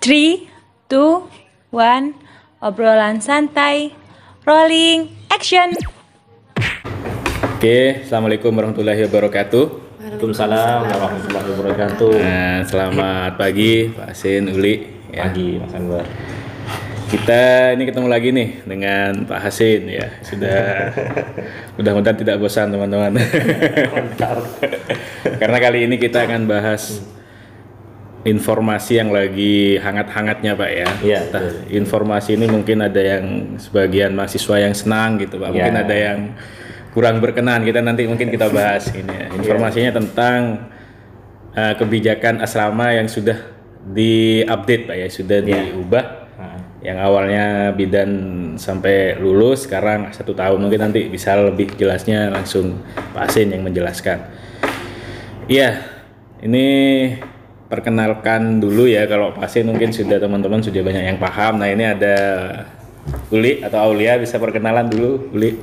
3, 2, 1, obrolan santai, rolling, action. Oke, assalamualaikum warahmatullahi wabarakatuh. Waalaikumsalam warahmatullahi wabarakatuh. Nah, selamat pagi Pak Hasin, Uli. Pagi Mas Anwar. Kita ini ketemu lagi nih dengan Pak Hasin ya. Sudah mudah-mudahan tidak bosan teman-teman. Karena kali ini kita akan bahas informasi yang lagi hangat-hangatnya Pak ya. Iya. Informasi ini mungkin ada yang sebagian mahasiswa yang senang gitu Pak. Mungkin ada yang kurang berkenan. Mungkin kita bahas ini ya. Informasinya tentang kebijakan asrama yang sudah diupdate Pak ya, sudah diubah. Yang awalnya bidan sampai lulus, sekarang 1 tahun. Mungkin nanti bisa lebih jelasnya langsung Pak Hasin yang menjelaskan. Iya, ini perkenalkan dulu ya, kalau Pak Hasin mungkin teman-teman sudah banyak yang paham. Nah ini ada Uli atau Aulia, bisa perkenalan dulu Uli.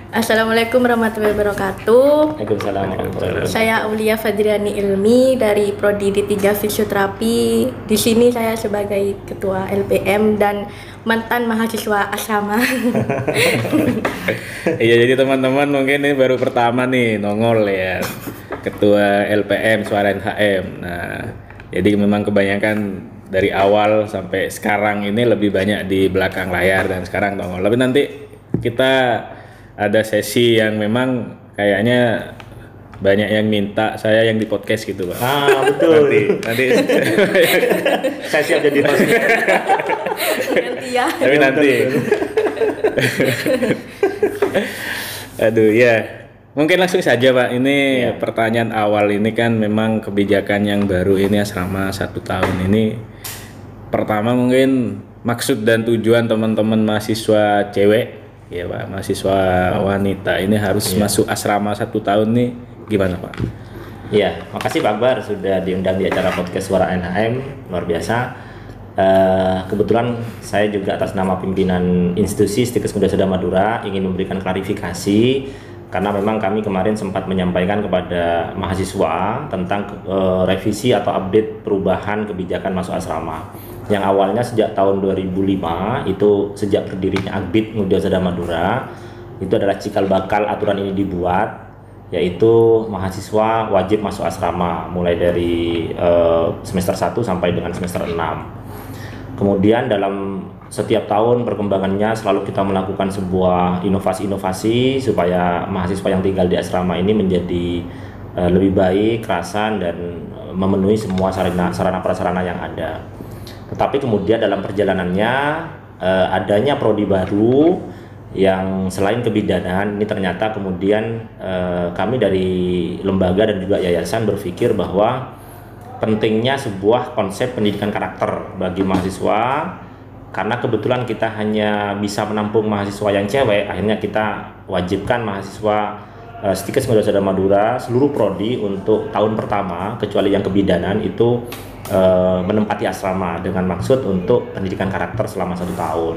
Assalamualaikum warahmatullahi wabarakatuh. Waalaikumsalam warahmatullahi wabarakatuh. Saya Aulia Fadriani Ilmi dari Prodi D3 Fisioterapi. Di sini saya sebagai ketua LPM dan mantan mahasiswa asrama. Iya, jadi teman-teman mungkin ini baru pertama nih nongol ya, ketua LPM Suara NHM. Nah, jadi memang kebanyakan dari awal sampai sekarang ini lebih banyak di belakang layar dan sekarang nongol. Tapi nanti kita ada sesi yang memang kayaknya banyak yang minta saya yang di podcast gitu Pak. Betul. Nanti Saya siap jadi host. Nanti ya. tapi nanti. Aduh ya. Mungkin langsung saja Pak. Ini pertanyaan awal ini kan memang kebijakan yang baru ini asrama 1 tahun ini. Pertama mungkin maksud dan tujuan teman-teman mahasiswa cewek ya Pak, mahasiswa wanita ini harus masuk asrama 1 tahun nih gimana Pak? Iya, makasih Pak Akbar sudah diundang di acara podcast Suara NHM, luar biasa. Kebetulan saya juga atas nama pimpinan institusi Stikes Muda Seda Madura ingin memberikan klarifikasi, karena memang kami kemarin sempat menyampaikan kepada mahasiswa tentang revisi atau update perubahan kebijakan masuk asrama. Yang awalnya sejak tahun 2005, itu sejak berdirinya Akbid Muda Seda Madura, itu adalah cikal bakal aturan ini dibuat, yaitu mahasiswa wajib masuk asrama mulai dari semester 1 sampai dengan semester 6. Kemudian dalam setiap tahun perkembangannya selalu kita melakukan sebuah inovasi-inovasi supaya mahasiswa yang tinggal di asrama ini menjadi lebih baik, kerasan, dan memenuhi semua sarana prasarana yang ada. Tetapi kemudian dalam perjalanannya adanya prodi baru yang selain kebidanan ini ternyata kemudian kami dari lembaga dan juga yayasan berpikir bahwa pentingnya sebuah konsep pendidikan karakter bagi mahasiswa, karena kebetulan kita hanya bisa menampung mahasiswa yang cewek. Akhirnya kita wajibkan mahasiswa Stikes Muda Seda Madura seluruh prodi untuk tahun pertama kecuali yang kebidanan itu menempati asrama dengan maksud untuk pendidikan karakter selama 1 tahun.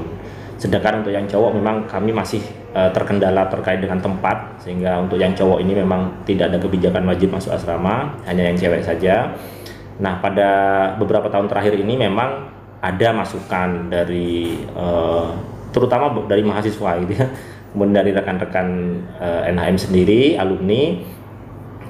Sedangkan untuk yang cowok memang kami masih terkendala terkait dengan tempat, sehingga untuk yang cowok ini memang tidak ada kebijakan wajib masuk asrama, hanya yang cewek saja. Nah, pada beberapa tahun terakhir ini memang ada masukan dari terutama dari mahasiswa gitu ya, kemudian dari rekan-rekan NHM sendiri, alumni.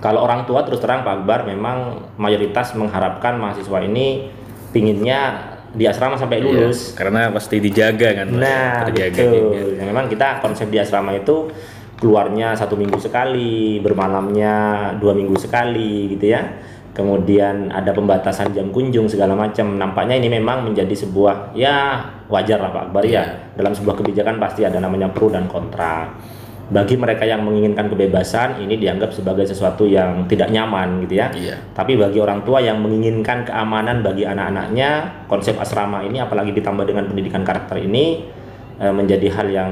Kalau orang tua terus terang Pak Akbar memang mayoritas mengharapkan mahasiswa ini pinginnya di asrama sampai lulus. Karena pasti dijaga kan. Nah, betul. Ya, memang kita konsep di asrama itu keluarnya 1 minggu sekali, bermalamnya 2 minggu sekali gitu ya. Kemudian ada pembatasan jam kunjung segala macam. Nampaknya ini memang menjadi sebuah wajar lah Pak Akbar ya. Dalam sebuah kebijakan pasti ada namanya pro dan kontra. Bagi mereka yang menginginkan kebebasan, ini dianggap sebagai sesuatu yang tidak nyaman gitu ya. Tapi bagi orang tua yang menginginkan keamanan bagi anak-anaknya, konsep asrama ini apalagi ditambah dengan pendidikan karakter ini menjadi hal yang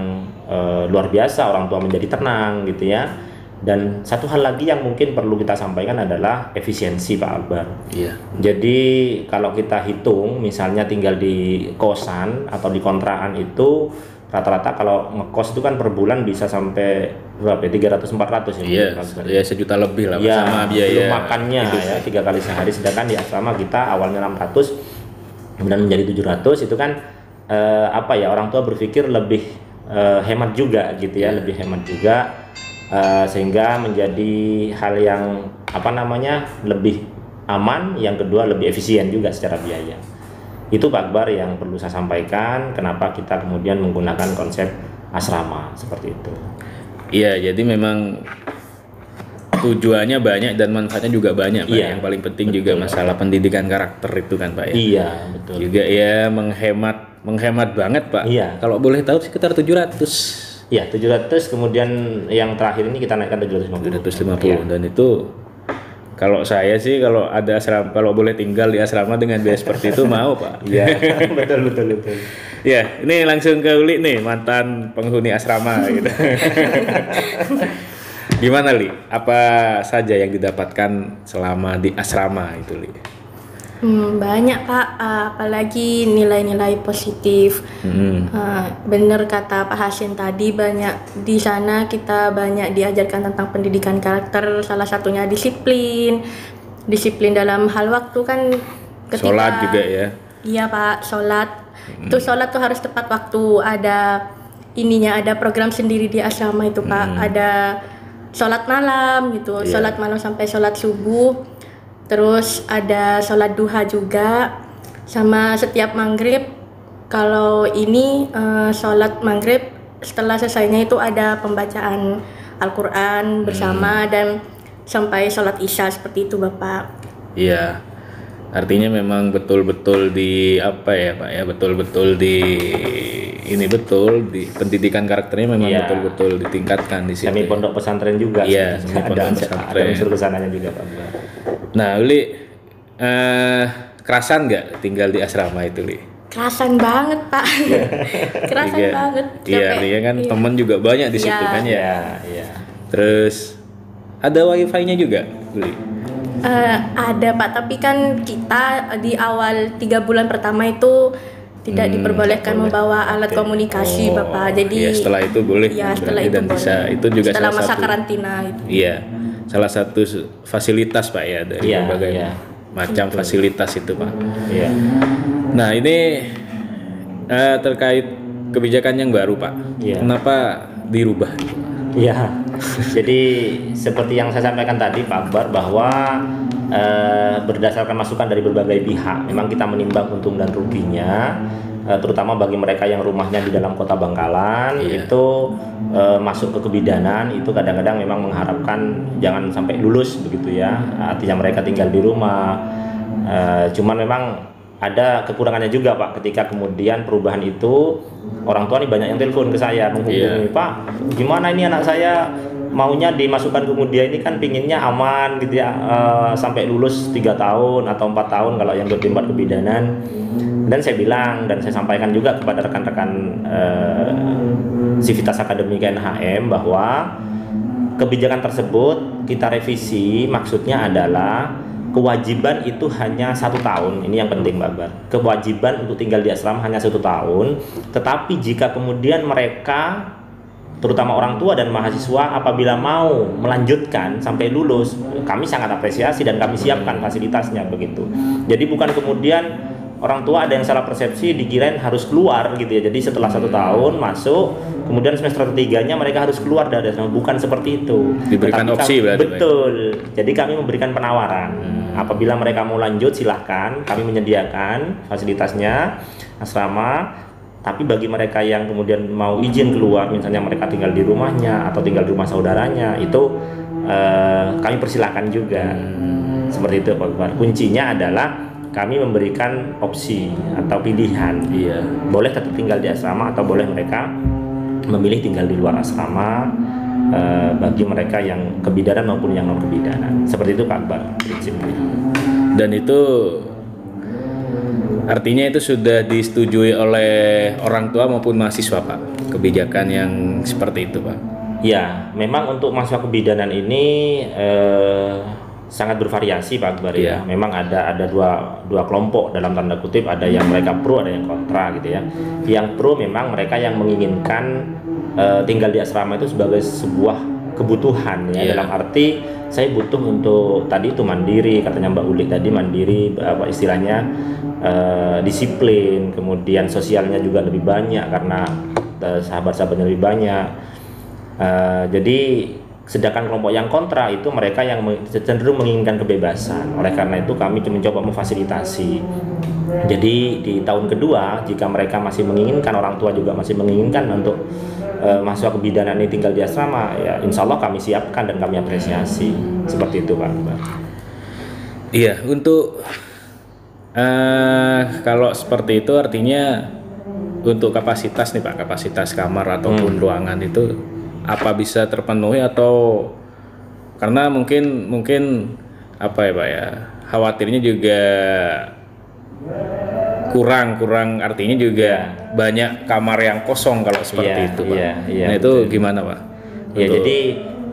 luar biasa. Orang tua menjadi tenang gitu ya. Dan satu hal lagi yang mungkin perlu kita sampaikan adalah efisiensi Pak Akbar. Jadi kalau kita hitung misalnya tinggal di kosan atau di kontrakan itu rata-rata kalau ngekos itu kan per bulan bisa sampai berapa ya, 300-400 ya. Iya, sejuta lebih lah ya, sama biaya belum makannya ya 3 kali sehari, sedangkan di asrama kita awalnya 600 kemudian menjadi 700 itu kan apa ya, orang tua berpikir lebih hemat juga gitu ya, lebih hemat juga, sehingga menjadi hal yang apa namanya lebih aman, yang kedua lebih efisien juga secara biaya. Itu Pak Akbar yang perlu saya sampaikan, kenapa kita kemudian menggunakan konsep asrama seperti itu. Iya, jadi memang tujuannya banyak dan manfaatnya juga banyak, Pak. Iya, Yang paling penting juga masalah pendidikan karakter itu kan, Pak ya. Iya, betul. Juga ya menghemat banget, Pak. Iya. Kalau boleh tahu sekitar 700. Iya, 700, kemudian yang terakhir ini kita naikkan 750. 750 Iya. dan itu kalau saya sih kalau ada asrama, kalau boleh tinggal di asrama dengan biaya seperti itu mau, Pak. Iya, betul. Ya, ini langsung ke Uli nih, mantan penghuni asrama gitu. Gimana, Li? Apa saja yang didapatkan selama di asrama itu, Li? Banyak Pak, apalagi nilai-nilai positif. Bener kata Pak Hasyim tadi, banyak di sana kita banyak diajarkan tentang pendidikan karakter, salah satunya disiplin dalam hal waktu kan. Sholat juga ya? Iya Pak, sholat. Itu sholat tuh harus tepat waktu. Ada program sendiri di asrama itu Pak. Ada sholat malam gitu, sholat malam sampai sholat subuh. Terus ada sholat duha juga, sama setiap maghrib. Kalau ini sholat maghrib setelah selesainya itu ada pembacaan Al-Quran bersama dan sampai sholat isya seperti itu Bapak. Iya, artinya memang betul-betul di apa ya Pak ya, betul-betul di pendidikan karakternya memang betul-betul ditingkatkan di situ. Semi pondok pesantren juga. Iya, semi pondok pesantren. Ada unsur kesananya juga Pak. Nah, Uli, kerasan nggak tinggal di asrama itu, Li? Kerasan banget Pak, kerasan banget. Iya, artinya kan teman juga banyak di situ kan ya. Iya. Terus ada wifi-nya juga, Uli? Ada Pak, tapi kan kita di awal 3 bulan pertama itu tidak diperbolehkan membawa alat komunikasi Bapak. Jadi ya, setelah itu boleh. Ya, setelah itu dan boleh. bisa itu juga setelah salah masa satu karantina itu. Iya, salah satu fasilitas Pak ya dari berbagai macam fasilitas itu Pak. Iya. Nah, ini terkait kebijakan yang baru Pak. Iya. Kenapa dirubah? Iya. Jadi seperti yang saya sampaikan tadi Pak Akbar, bahwa berdasarkan masukan dari berbagai pihak, memang kita menimbang untung dan ruginya, terutama bagi mereka yang rumahnya di dalam kota Bangkalan, itu masuk ke kebidanan, itu kadang-kadang memang mengharapkan jangan sampai lulus begitu ya, artinya mereka tinggal di rumah. Cuman memang ada kekurangannya juga Pak, ketika kemudian perubahan itu orang tua nih banyak yang telepon ke saya menghubungi, Pak, gimana ini anak saya maunya dimasukkan ke Mudia ini kan pinginnya aman gitu ya, sampai lulus 3 tahun atau 4 tahun kalau yang bertempat kebidanan. Dan saya bilang dan saya sampaikan juga kepada rekan-rekan Sivitas Akademik NHM bahwa kebijakan tersebut kita revisi, maksudnya adalah kewajiban itu hanya 1 tahun. Ini yang penting Mbak Akbar. Kewajiban untuk tinggal di asrama hanya 1 tahun. Tetapi jika kemudian mereka, terutama orang tua dan mahasiswa, apabila mau melanjutkan sampai lulus, kami sangat apresiasi dan kami siapkan fasilitasnya begitu. Jadi bukan kemudian orang tua ada yang salah persepsi dikirain harus keluar gitu ya. Jadi setelah 1 tahun masuk, kemudian semester 3-nya mereka harus keluar dari asrama. Bukan seperti itu. Diberikan opsi berarti. Betul. Jadi kami memberikan penawaran. Apabila mereka mau lanjut silahkan, kami menyediakan fasilitasnya asrama. Tapi bagi mereka yang kemudian mau izin keluar, misalnya mereka tinggal di rumahnya atau tinggal di rumah saudaranya, itu kami persilahkan juga. Seperti itu Pak Akbar. Kuncinya adalah kami memberikan opsi atau pilihan. Iya. Boleh tetap tinggal di asrama atau boleh mereka memilih tinggal di luar asrama, bagi mereka yang kebidanan maupun yang non kebidanan. Seperti itu Pak Akbar prinsipnya. Dan itu artinya itu sudah disetujui oleh orang tua maupun mahasiswa Pak, kebijakan yang seperti itu Pak? Ya, memang untuk mahasiswa kebidanan ini sangat bervariasi Pak Akbar ya. Memang ada dua kelompok dalam tanda kutip, ada yang mereka pro, ada yang kontra gitu ya. Yang pro memang mereka yang menginginkan tinggal di asrama itu sebagai sebuah kebutuhan ya, Iya. dalam arti saya butuh untuk tadi itu mandiri, katanya Mbak Uli tadi mandiri, apa istilahnya, disiplin, kemudian sosialnya juga lebih banyak karena sahabat-sahabatnya lebih banyak. Jadi sedangkan kelompok yang kontra itu mereka yang cenderung menginginkan kebebasan. Oleh karena itu kami mencoba memfasilitasi. Jadi di tahun kedua jika mereka masih menginginkan, orang tua juga masih menginginkan untuk mahasiswa kebidanan ini tinggal di asrama, ya insya Allah kami siapkan dan kami apresiasi. Seperti itu Pak. Iya, untuk kalau seperti itu artinya untuk kapasitas nih Pak, kapasitas kamar ataupun ruangan itu apa bisa terpenuhi, atau karena mungkin apa ya Pak ya, khawatirnya juga kurang artinya juga banyak kamar yang kosong kalau seperti itu Pak. Iya, nah itu gimana Pak? Ya, jadi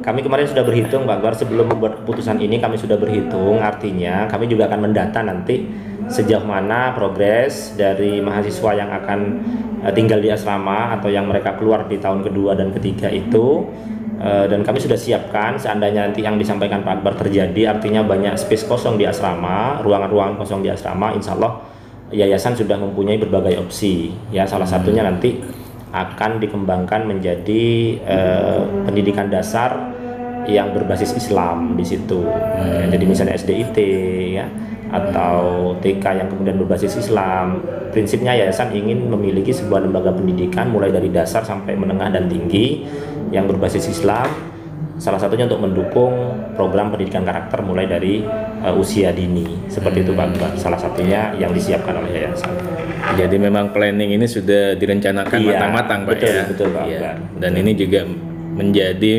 kami kemarin sudah berhitung Pak Akbar, sebelum membuat keputusan ini kami sudah berhitung, artinya kami juga akan mendata nanti sejauh mana progres dari mahasiswa yang akan tinggal di asrama atau yang mereka keluar di tahun kedua dan ketiga itu, dan kami sudah siapkan seandainya nanti yang disampaikan Pak Akbar terjadi, artinya banyak space kosong di asrama, ruangan-ruangan kosong di asrama, insya Allah yayasan sudah mempunyai berbagai opsi ya, salah satunya nanti akan dikembangkan menjadi pendidikan dasar yang berbasis Islam di situ. Ya, jadi misalnya SDIT ya, atau TK yang kemudian berbasis Islam. Prinsipnya yayasan ingin memiliki sebuah lembaga pendidikan mulai dari dasar sampai menengah dan tinggi yang berbasis Islam. Salah satunya untuk mendukung program pendidikan karakter mulai dari usia dini. Seperti itu Pak Akbar. Salah satunya yang disiapkan oleh yayasan. Jadi memang planning ini sudah direncanakan matang-matang Pak betul, ya. Betul Pak Iya. Akbar. Dan ini juga menjadi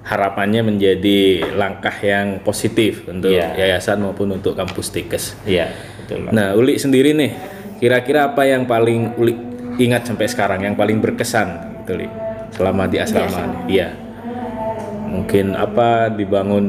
harapannya menjadi langkah yang positif untuk yayasan maupun untuk kampus Tikes. Iya, betul Pak. Nah, Uli sendiri nih, kira-kira apa yang paling Uli ingat sampai sekarang, yang paling berkesan gitu, Uli, selama di asrama nih? Iya. Mungkin apa dibangun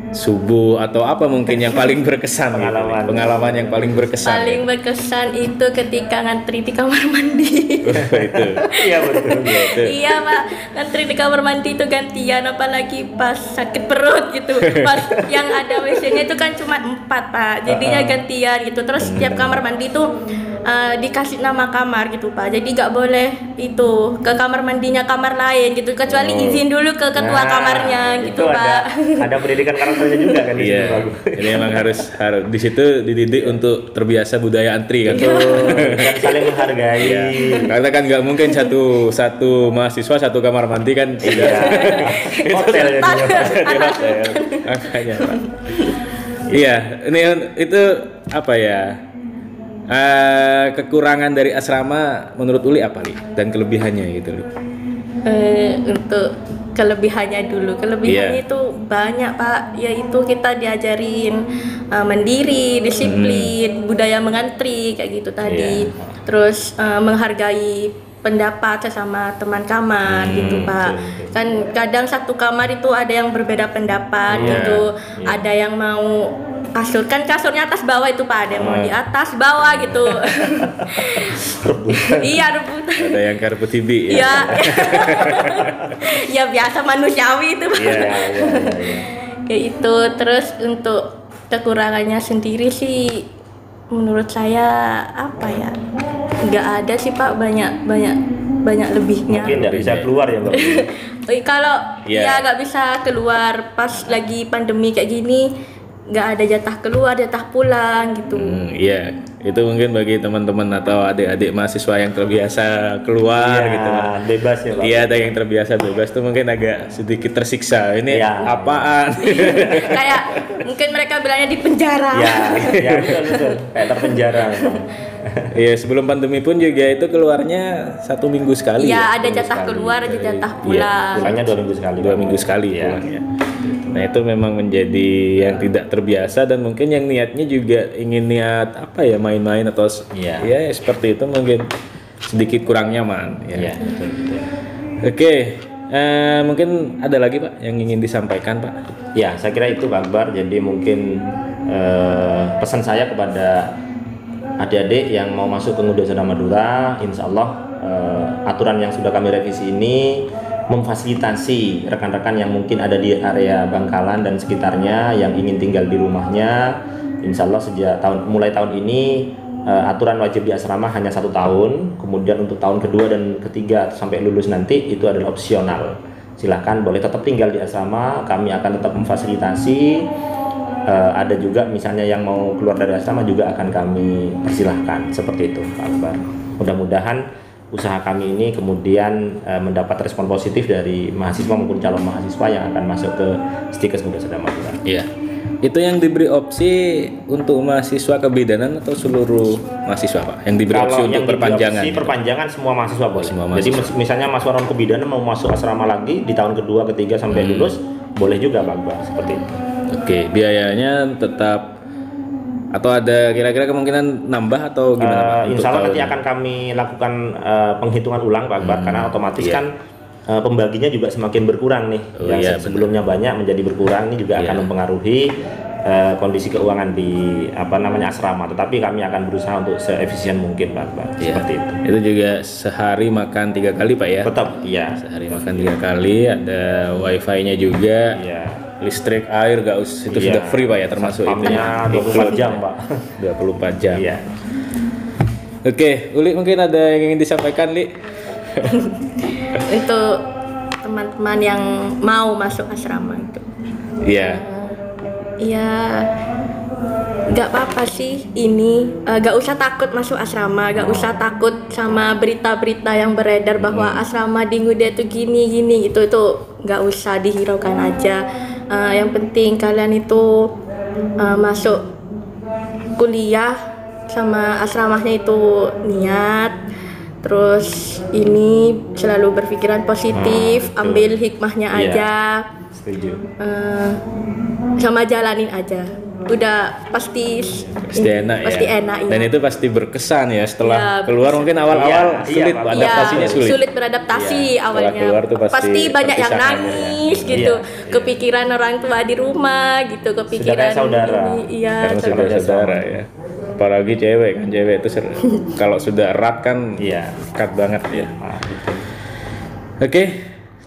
subuh atau apa mungkin yang paling berkesan pengalaman yang paling berkesan paling berkesan itu ketika ngantri di kamar mandi. itu Iya betul itu. Iya Pak, ngantri di kamar mandi itu gantian, apalagi pas sakit perut gitu. Pas yang ada WC-nya itu kan cuma 4 Pak, jadinya gantian gitu. Terus setiap kamar mandi itu dikasih nama kamar gitu Pak, jadi nggak boleh itu ke kamar mandinya kamar lain gitu, kecuali izin dulu ke ketua kamarnya gitu Pak. Ada pendidikan karakternya juga kan di situ, iya. Pak. Jadi emang harus di situ dididik untuk terbiasa budaya antri kan. Dan saling menghargai. Iya. Karena kan nggak mungkin satu mahasiswa satu kamar mandi kan tidak. Hotel jadinya. Di hotel. Makanya Pak. Iya, ini itu apa ya? Kekurangan dari asrama menurut Uli apa Li? Dan kelebihannya gitu Li? Untuk kelebihannya dulu, kelebihannya itu banyak Pak, yaitu kita diajarin mandiri, disiplin, budaya mengantri kayak gitu tadi. Terus menghargai pendapat sesama teman kamar gitu Pak. betul. Kan kadang satu kamar itu ada yang berbeda pendapat gitu, ada yang mau kasurnya atas bawah itu Pak, ada yang mau di atas bawah gitu. Iya, rebutan. Ada yang karpet tibi ya. Iya. Ya biasa manusiawi itu Pak. Iya. Kayak itu. Terus untuk kekurangannya sendiri sih menurut saya apa ya? Nggak ada sih Pak, banyak lebihnya. Mungkin nggak bisa keluar ya Mbak. Kalau ya nggak bisa keluar pas lagi pandemi kayak gini, nggak ada jatah keluar, jatah pulang gitu. Iya, itu mungkin bagi teman-teman atau adik-adik mahasiswa yang terbiasa keluar gitu Pak. Bebas ya Pak. Iya, ada yang terbiasa bebas tuh mungkin agak sedikit tersiksa. Ini apaan? Kayak mungkin mereka bilangnya di penjara. Ya betul. Kayak terpenjara. Iya, sebelum pandemi pun juga itu keluarnya 1 minggu sekali. Iya, ada jatah keluar, ada jatah pulang. Pulangnya 2 minggu sekali. 2 minggu sekali ya. Pulangnya. Nah itu memang menjadi yang tidak terbiasa, dan mungkin yang niatnya juga ingin niat apa ya, main-main atau ya seperti itu mungkin sedikit kurang nyaman. Ya. Betul. Oke, mungkin ada lagi Pak yang ingin disampaikan Pak? Ya, saya kira itu Pak Akbar. Jadi mungkin pesan saya kepada adik-adik yang mau masuk ke Muda Sada Madura, insya Allah aturan yang sudah kami revisi ini memfasilitasi rekan-rekan yang mungkin ada di area Bangkalan dan sekitarnya yang ingin tinggal di rumahnya. Insya Allah mulai tahun ini aturan wajib di asrama hanya 1 tahun. Kemudian untuk tahun kedua dan ketiga sampai lulus nanti itu adalah opsional. Silahkan boleh tetap tinggal di asrama, kami akan tetap memfasilitasi. Ada juga misalnya yang mau keluar dari asrama juga akan kami persilahkan, seperti itu Pak Akbar. Mudah-mudahan usaha kami ini kemudian mendapat respon positif dari mahasiswa maupun calon mahasiswa yang akan masuk ke Stikes Muda Seda Madura. Iya. Itu yang diberi opsi untuk mahasiswa kebidanan atau seluruh mahasiswa Pak? Yang diberi opsi untuk perpanjangan? Opsi perpanjangan semua mahasiswa boleh. Semua mahasiswa. Jadi misalnya mahasiswa non kebidanan mau masuk asrama lagi di tahun kedua, ketiga sampai lulus, boleh juga Pak Akbar, seperti itu. Oke, biayanya tetap atau ada kira-kira kemungkinan nambah atau gimana Pak? Insya Allah nanti akan kami lakukan penghitungan ulang Pak Akbar, karena otomatis kan pembaginya juga semakin berkurang nih. Sebelumnya banyak menjadi berkurang, ini juga akan mempengaruhi kondisi keuangan di asrama. Tetapi kami akan berusaha untuk seefisien mungkin Pak Akbar. Seperti itu. Itu juga sehari makan 3 kali Pak ya? Tetap, iya. Sehari makan 3 kali, ada wifi-nya juga. Iya. Listrik, air gak usah, itu sudah free Pak ya, termasuk itu ya. 24 jam Pak. 24 jam. Iya. Oke, Uli mungkin ada yang ingin disampaikan, Li? Untuk teman-teman yang mau masuk asrama itu. Iya. Ya, nggak apa-apa sih ini. Nggak usah takut masuk asrama, nggak usah takut sama berita-berita yang beredar bahwa asrama di Ngudia itu gini-gini gitu. Itu nggak usah dihiraukan aja. Yang penting kalian itu masuk kuliah sama asramanya itu niat. Terus ini selalu berpikiran positif, ambil hikmahnya aja. Setuju. Sama jalanin aja. Udah pasti enak pasti ya. Enak, dan itu pasti berkesan ya setelah keluar mungkin awal-awal sulit adaptasinya sulit beradaptasi awalnya. Keluar tuh pasti banyak yang nangis gitu. Kepikiran orang tua di rumah gitu, kepikiran saudara. Karena saudara ya. Apalagi cewek kan, cewek itu kalau sudah erat kan dekat banget ya. Oke.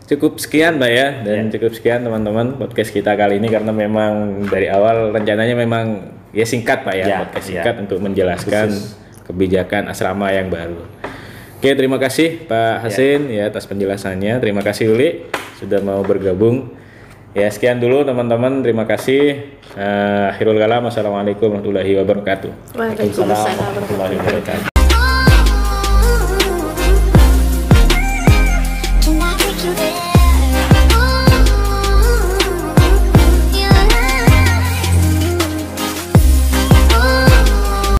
Cukup sekian Mbak ya, dan cukup sekian teman-teman podcast kita kali ini, karena memang dari awal rencananya memang singkat Pak ya, podcast singkat untuk menjelaskan kebijakan asrama yang baru. Oke, terima kasih Pak Hasin ya atas penjelasannya. Terima kasih Uli sudah mau bergabung. Ya, sekian dulu teman-teman, terima kasih. Akhirul kalam, wassalamualaikum warahmatullahi wabarakatuh. Waalaikumsalam warahmatullahi wabarakatuh.